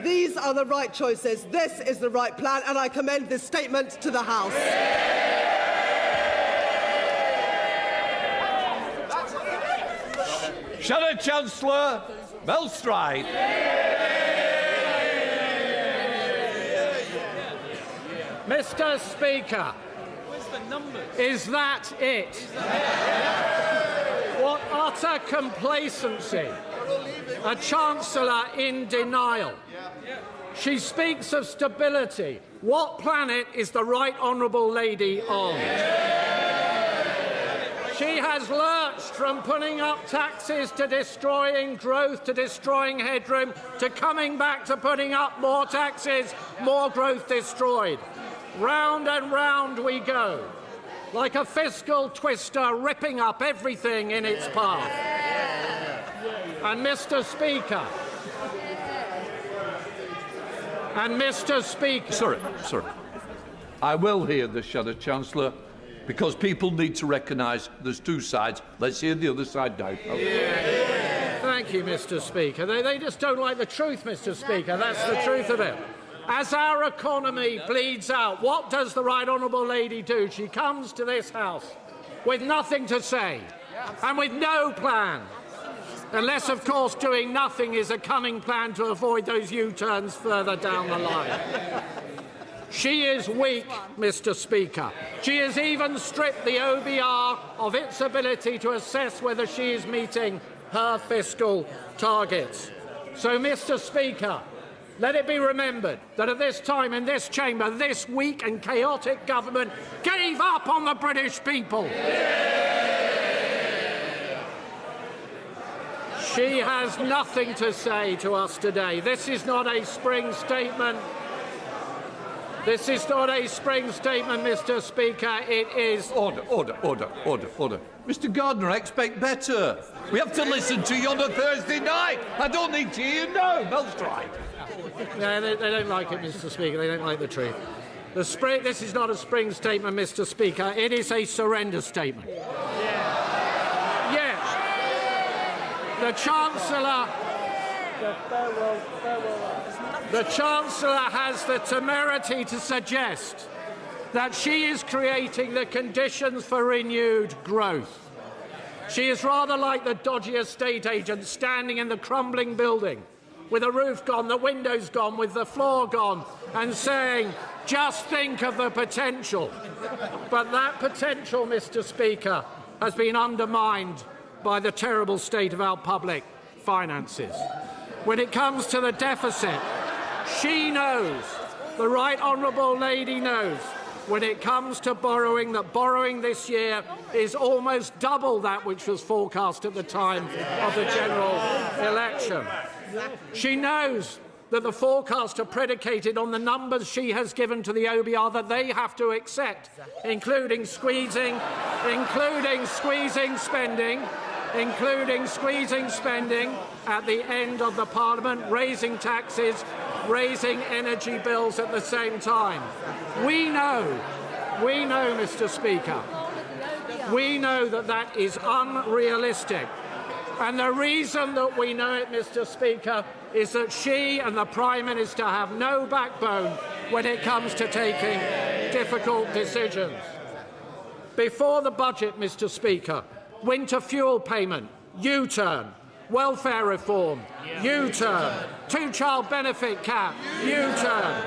These are the right choices. This is the right plan, and I commend this statement to the House. Shadow Chancellor Mel Stride. Mr. Speaker, is that it? What utter complacency. A Chancellor in denial. She speaks of stability. What planet is the Right Honourable Lady on? She has lurched from putting up taxes to destroying growth, to destroying headroom, to coming back to putting up more taxes, more growth destroyed. Round and round we go, like a fiscal twister ripping up everything in its path. And Mr. Speaker, Sorry. I will hear the Shadow Chancellor, because people need to recognise there's two sides. Let's hear the other side now. Thank you, Mr. Speaker. They just don't like the truth, Mr. Speaker. That's the truth of it. As our economy bleeds out, what does the Right Honourable Lady do? She comes to this House with nothing to say and with no plan. Unless, of course, doing nothing is a cunning plan to avoid those U-turns further down the line. She is weak, Mr. Speaker. She has even stripped the OBR of its ability to assess whether she is meeting her fiscal targets. So, Mr. Speaker, let it be remembered that at this time in this chamber, this weak and chaotic government gave up on the British people. She has nothing to say to us today. This is not a spring statement. This is not a spring statement, Mr. Speaker. It is... Order. Mr. Gardner, I expect better. We have to listen to you on a Thursday night. I don't need to hear you now, Mel Stride. No, they don't like it, Mr. Speaker. They don't like the truth. This is not a spring statement, Mr. Speaker. It is a surrender statement. Yes. The Chancellor has the temerity to suggest that she is creating the conditions for renewed growth. She is rather like the dodgy estate agent standing in the crumbling building with the roof gone, the windows gone, with the floor gone, and saying, just think of the potential. But that potential, Mr. Speaker, has been undermined by the terrible state of our public finances. When it comes to the deficit, she knows, the Right Honourable Lady knows, when it comes to borrowing, that borrowing this year is almost double that which was forecast at the time of the general election. She knows that the forecasts are predicated on the numbers she has given to the OBR that they have to accept, including squeezing spending at the end of the Parliament, raising taxes, raising energy bills at the same time. We know, Mr. Speaker, we know that that is unrealistic. And the reason that we know it, Mr. Speaker, is that she and the Prime Minister have no backbone when it comes to taking difficult decisions. Before the budget, Mr. Speaker, winter fuel payment, U-turn. Welfare reform, U-turn. Two-child benefit cap, U-turn.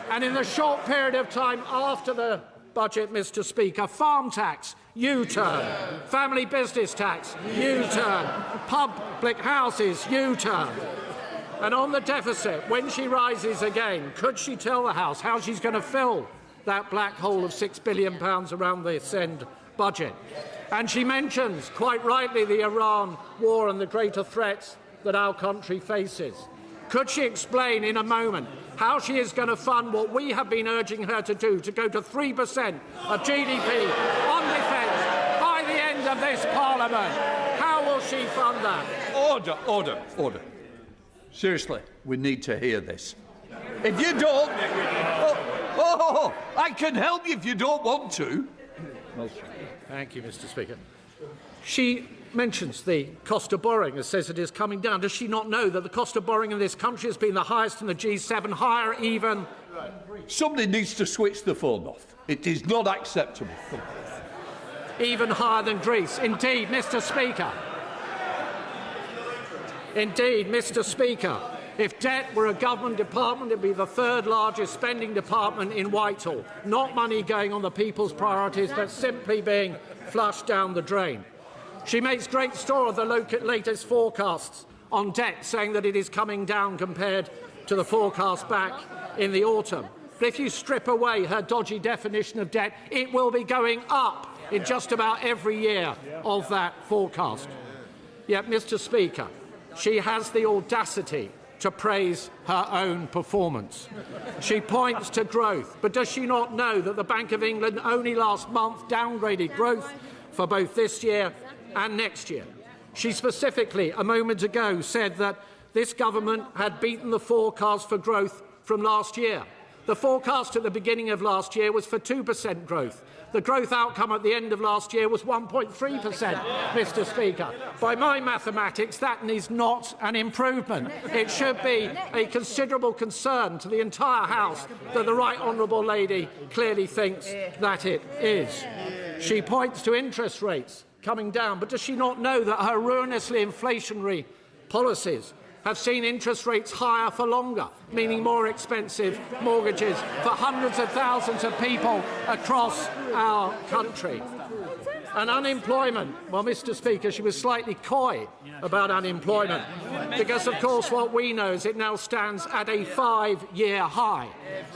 And in the short period of time after the budget, Mr. Speaker, farm tax, U-turn. Family business tax, U-turn. Public houses, U-turn. And on the deficit, when she rises again, could she tell the House how she's going to fill that black hole of £6 billion around this end budget? And she mentions, quite rightly, the Iran war and the greater threats that our country faces. Could she explain in a moment how she is going to fund what we have been urging her to do, to go to 3% of GDP on defence by the end of this Parliament? How will she fund that? Order. Seriously, we need to hear this. If you don't... I can help you if you don't want to. Thank you, Mr. Speaker. She mentions the cost of borrowing and says it is coming down. Does she not know that the cost of borrowing in this country has been the highest in the G7, higher even? Somebody needs to switch the phone off. It is not acceptable. Even higher than Greece. Indeed, Mr. Speaker. Indeed, Mr. Speaker. If debt were a government department, it would be the third largest spending department in Whitehall. Not money going on the people's priorities, but simply being flushed down the drain. She makes great store of the latest forecasts on debt, saying that it is coming down compared to the forecast back in the autumn. But if you strip away her dodgy definition of debt, it will be going up in just about every year of that forecast. Yet, Mr. Speaker, she has the audacity to praise her own performance. She points to growth, but does she not know that the Bank of England only last month downgraded growth for both this year and next year? She specifically, a moment ago, said that this government had beaten the forecast for growth from last year. The forecast at the beginning of last year was for 2% growth. The growth outcome at the end of last year was 1.3%, Mr. Speaker. By my mathematics, that is not an improvement. It should be a considerable concern to the entire House that the Right Honourable Lady clearly thinks that it is. She points to interest rates coming down, but does she not know that her ruinously inflationary policies have seen interest rates higher for longer, meaning more expensive mortgages for hundreds of thousands of people across our country? And unemployment, well, Mr. Speaker, she was slightly coy about unemployment because, of course, what we know is it now stands at a 5-year high.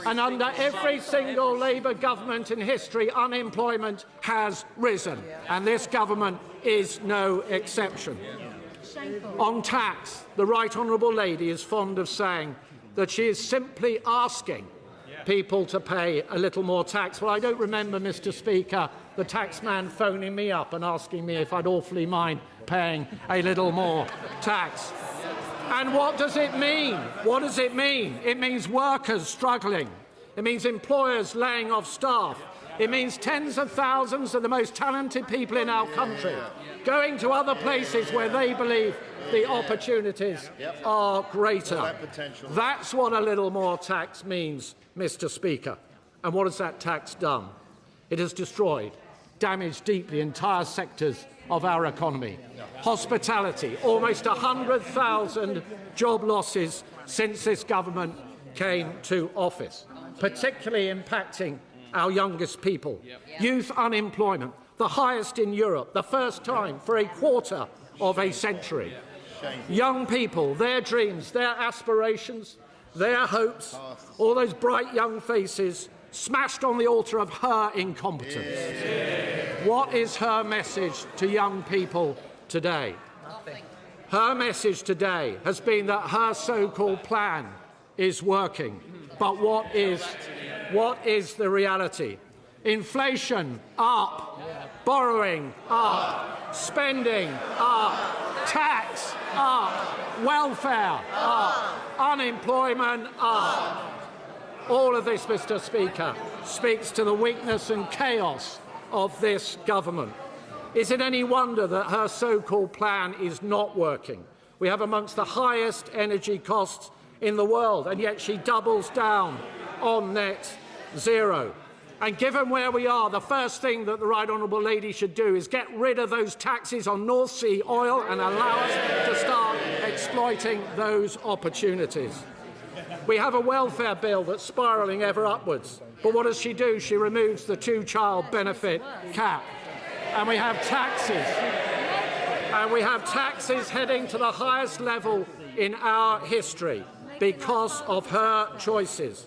And under every single Labour government in history, unemployment has risen, and this government is no exception. On tax, the Right Honourable Lady is fond of saying that she is simply asking people to pay a little more tax. Well, I don't remember, Mr. Speaker, the taxman phoning me up and asking me if I'd awfully mind paying a little more tax. And what does it mean? What does it mean? It means workers struggling. It means employers laying off staff. It means tens of thousands of the most talented people in our country going to other places where they believe the opportunities are greater. That's what a little more tax means, Mr. Speaker. And what has that tax done? It has destroyed, damaged deeply entire sectors of our economy. Hospitality, almost 100,000 job losses since this government came to office, particularly impacting our youngest people. Youth unemployment, the highest in Europe, the first time for a quarter of a century. Young people, their dreams, their aspirations, their hopes, all those bright young faces smashed on the altar of her incompetence. What is her message to young people today? Her message today has been that her so-called plan is working. But what is the reality? Inflation up, borrowing up, spending up, tax up, welfare up, unemployment up. All of this, Mr. Speaker, speaks to the weakness and chaos of this government. Is it any wonder that her so-called plan is not working? We have amongst the highest energy costs in the world, and yet she doubles down on net zero. And given where we are, the first thing that the Right Honourable Lady should do is get rid of those taxes on North Sea oil and allow us to start exploiting those opportunities. We have a welfare bill that's spiralling ever upwards. But what does she do? She removes the two-child benefit cap. And we have taxes. And we have taxes heading to the highest level in our history because of her choices,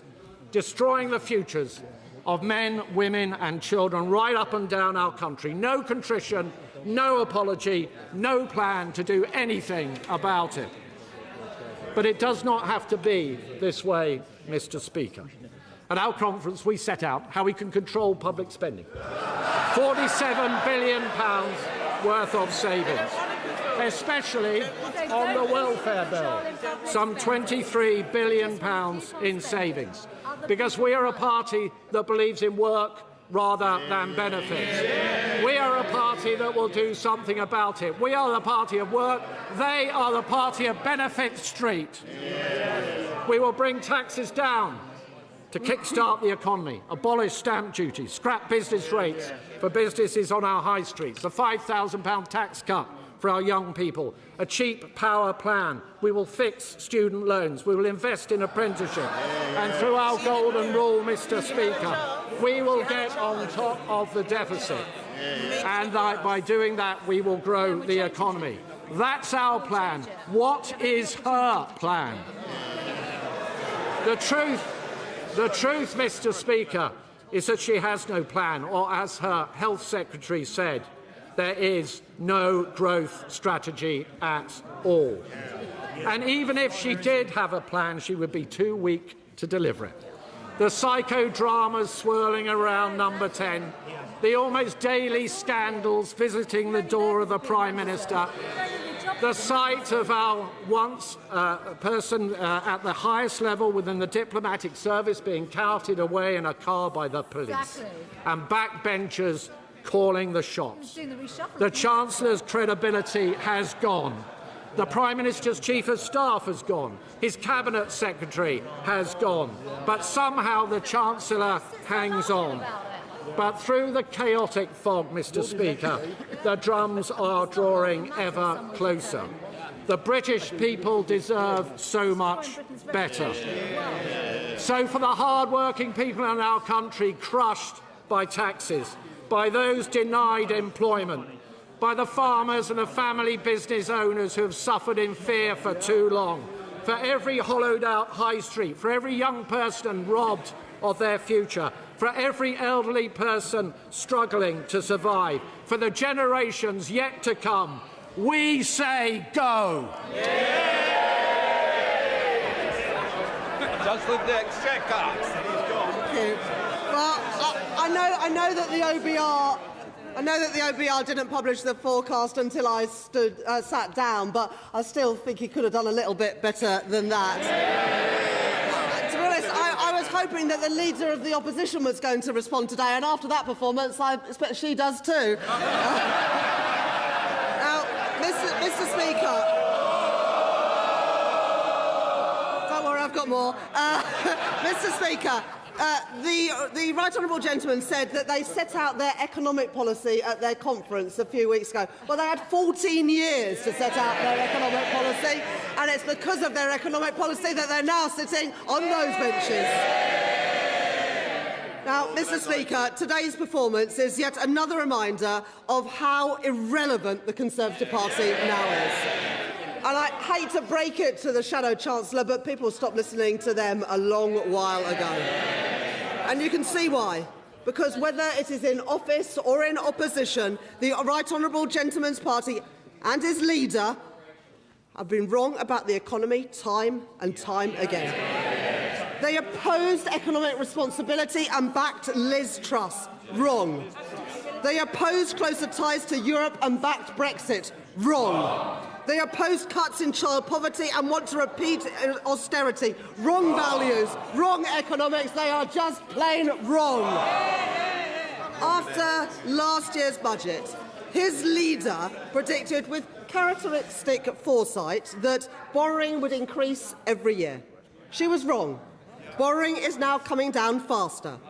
destroying the futures of men, women and children right up and down our country. No contrition, no apology, no plan to do anything about it. But it does not have to be this way, Mr. Speaker. At our conference, we set out how we can control public spending. £47 billion worth of savings, especially on the welfare bill. Some £23 billion in savings, because we are a party that believes in work rather than benefits. We are a party that will do something about it. We are the party of work. They are the party of Benefit Street. We will bring taxes down to kickstart the economy, abolish stamp duty, scrap business rates for businesses on our high streets, a £5,000 tax cut for our young people, a cheap power plan. We will fix student loans. We will invest in apprenticeship. And through our golden rule, Mr. Speaker, we will get on top of the deficit. And by doing that, we will grow the economy. That's our plan. What is her plan? The truth, Mr. Speaker, is that she has no plan, or as her Health Secretary said, there is no growth strategy at all. And even if she did have a plan, she would be too weak to deliver it. The psychodramas swirling around Number 10, the almost daily scandals visiting the door of the Prime Minister, the sight of our once person at the highest level within the diplomatic service being carted away in a car by the police, and backbenchers calling the shots. The Chancellor's credibility has gone. The Prime Minister's Chief of Staff has gone. His Cabinet Secretary has gone. But somehow the Chancellor hangs on. But through the chaotic fog, Mr. Speaker, the drums are drawing ever closer. The British people deserve so much better. So for the hard-working people in our country crushed by taxes, by those denied employment, by the farmers and the family business owners who have suffered in fear for too long, for every hollowed-out high street, for every young person robbed of their future, for every elderly person struggling to survive, for the generations yet to come, we say go. Just with the exchequer. Well, I know that the OBR. I know that the OBR didn't publish the forecast until I sat down, but I still think he could have done a little bit better than that. To be honest, I was hoping that the leader of the opposition was going to respond today, and after that performance, I expect she does too. Now, Mr. Speaker. Don't worry, I've got more. Mr. Speaker. The Right Honourable Gentleman said that they set out their economic policy at their conference a few weeks ago. Well, they had 14 years to set out their economic policy, and it's because of their economic policy that they're now sitting on those benches. Now, Mr. Speaker, today's performance is yet another reminder of how irrelevant the Conservative Party now is. And I hate to break it to the Shadow Chancellor, but people stopped listening to them a long while ago. And you can see why. Because whether it is in office or in opposition, the Right Honourable Gentleman's Party and his leader have been wrong about the economy time and time again. They opposed economic responsibility and backed Liz Truss. Wrong. They opposed closer ties to Europe and backed Brexit. Wrong. They oppose cuts in child poverty and want to repeat austerity. Wrong values, wrong economics. They are just plain wrong. After last year's budget, his leader predicted with characteristic foresight that borrowing would increase every year. She was wrong. Borrowing is now coming down faster.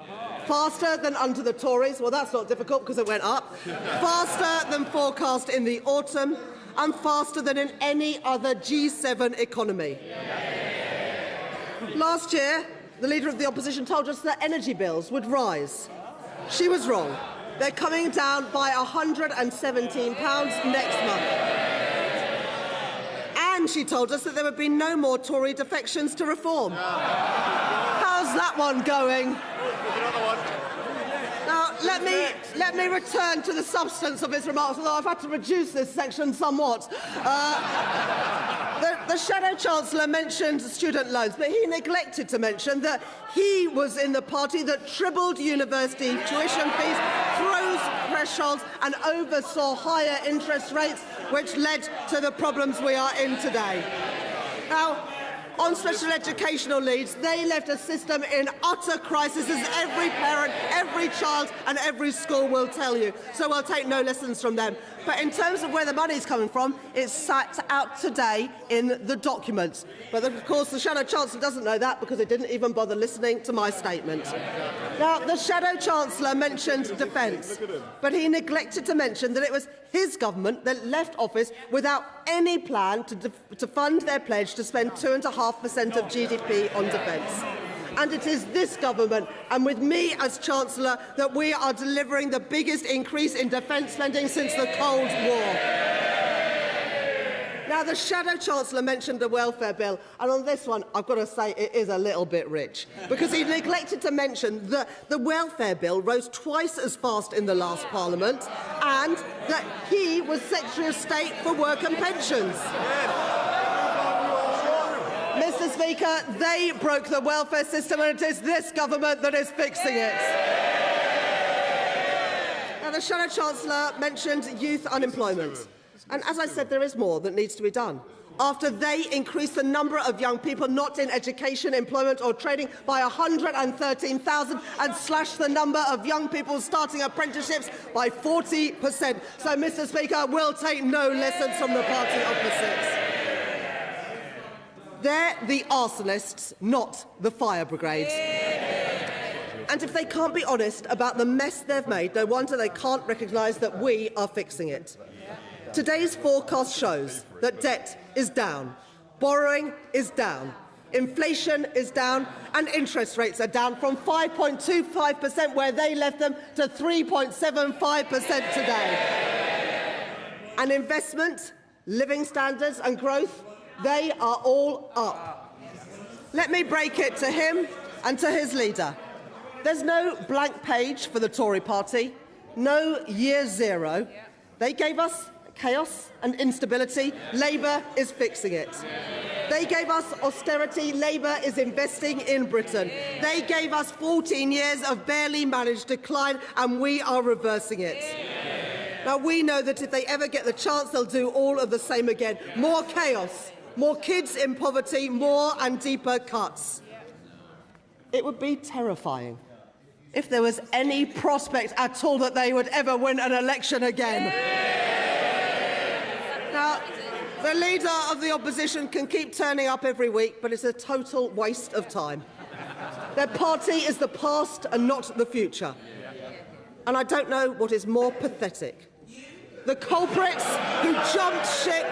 Faster than under the Tories. Well, that's not difficult because it went up. Faster than forecast in the autumn, and faster than in any other G7 economy. Last year, the Leader of the Opposition told us that energy bills would rise. She was wrong. They're coming down by £117 next month. And she told us that there would be no more Tory defections to reform. How's that one going? Now, let me return to the substance of his remarks, although I've had to reduce this section somewhat. The Shadow Chancellor mentioned student loans, but he neglected to mention that he was in the party that tripled university tuition fees, froze thresholds and oversaw higher interest rates, which led to the problems we are in today. Now, On special educational needs, they left a system in utter crisis, as every parent, every child and every school will tell you. So we'll take no lessons from them. But in terms of where the money's coming from, it's sat out today in the documents. But of course, the Shadow Chancellor doesn't know that because he didn't even bother listening to my statement. Now, the Shadow Chancellor mentioned defence, but he neglected to mention that it was his government that left office without any plan to fund their pledge to spend 2.5% of GDP on defence. And it is this government, and with me as Chancellor, that we are delivering the biggest increase in defence spending since the Cold War. Now, the Shadow Chancellor mentioned the welfare bill, and on this one, I've got to say it is a little bit rich, because he neglected to mention that the welfare bill rose twice as fast in the last Parliament, and that he was Secretary of State for Work and Pensions. Mr. Speaker, they broke the welfare system, and it is this government that is fixing it. Now, the Shadow Chancellor mentioned youth unemployment. And as I said, there is more that needs to be done. After they increased the number of young people not in education, employment or trading by 113,000 and slashed the number of young people starting apprenticeships by 40%. So, Mr. Speaker, we'll take no lessons from the party opposites. They're the arsonists, not the fire brigade. And if they can't be honest about the mess they've made, no wonder they can't recognise that we are fixing it. Today's forecast shows that debt is down, borrowing is down, inflation is down, and interest rates are down from 5.25% where they left them to 3.75% today. And investment, living standards and growth, they are all up. Let me break it to him and to his leader. There's no blank page for the Tory party, no year zero. They gave us chaos and instability. Labour is fixing it. They gave us austerity. Labour is investing in Britain. They gave us 14 years of barely managed decline, and we are reversing it. Now, we know that if they ever get the chance, they'll do all of the same again. More chaos, more kids in poverty, more and deeper cuts. It would be terrifying if there was any prospect at all that they would ever win an election again. Now, the leader of the opposition can keep turning up every week, but it's a total waste of time. Their party is the past and not the future. And I don't know what is more pathetic. The culprits who jumped ship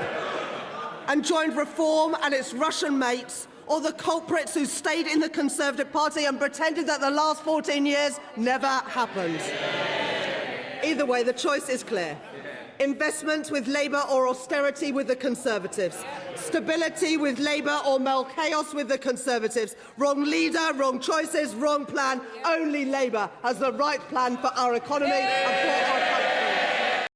and joined Reform and its Russian mates, or the culprits who stayed in the Conservative Party and pretended that the last 14 years never happened. Either way, the choice is clear. Investment with Labour or austerity with the Conservatives. Stability with Labour or more chaos with the Conservatives. Wrong leader, wrong choices, wrong plan. Only Labour has the right plan for our economy and for our country.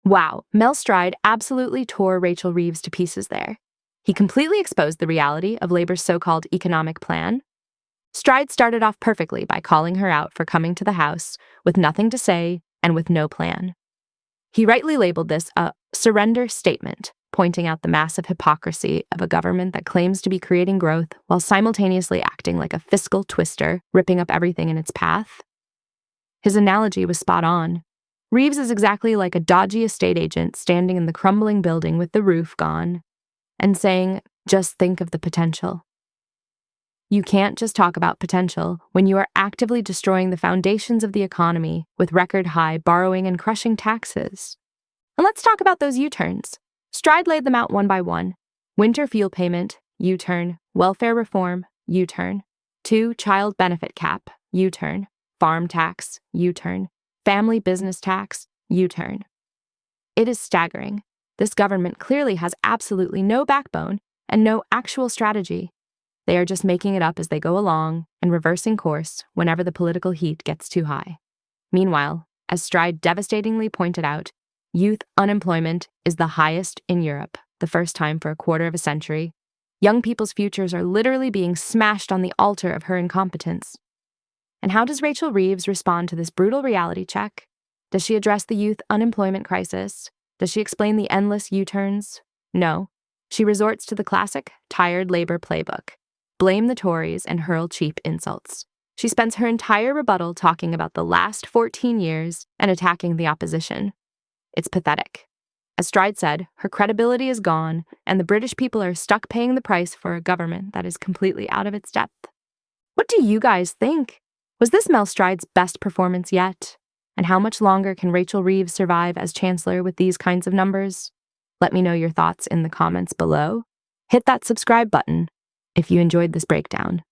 Wow, Mel Stride absolutely tore Rachel Reeves to pieces there. He completely exposed the reality of Labour's so-called economic plan. Stride started off perfectly by calling her out for coming to the House with nothing to say and with no plan. He rightly labeled this a surrender statement, pointing out the massive hypocrisy of a government that claims to be creating growth while simultaneously acting like a fiscal twister, ripping up everything in its path. His analogy was spot on. Reeves is exactly like a dodgy estate agent standing in the crumbling building with the roof gone and saying, just think of the potential. You can't just talk about potential when you are actively destroying the foundations of the economy with record-high borrowing and crushing taxes. And let's talk about those U-turns. Stride laid them out one by one. Winter fuel payment, U-turn. Welfare reform, U-turn. 2, child benefit cap, U-turn. Farm tax, U-turn. Family business tax, U-turn. It is staggering. This government clearly has absolutely no backbone and no actual strategy. They are just making it up as they go along and reversing course whenever the political heat gets too high. Meanwhile, as Stride devastatingly pointed out, youth unemployment is the highest in Europe, the first time for a quarter of a century. Young people's futures are literally being smashed on the altar of her incompetence. And how does Rachel Reeves respond to this brutal reality check? Does she address the youth unemployment crisis? Does she explain the endless U-turns? No. She resorts to the classic, tired Labour playbook: blame the Tories and hurl cheap insults. She spends her entire rebuttal talking about the last 14 years and attacking the opposition. It's pathetic. As Stride said, her credibility is gone, and the British people are stuck paying the price for a government that is completely out of its depth. What do you guys think? Was this Mel Stride's best performance yet? And how much longer can Rachel Reeves survive as Chancellor with these kinds of numbers? Let me know your thoughts in the comments below. Hit that subscribe button if you enjoyed this breakdown.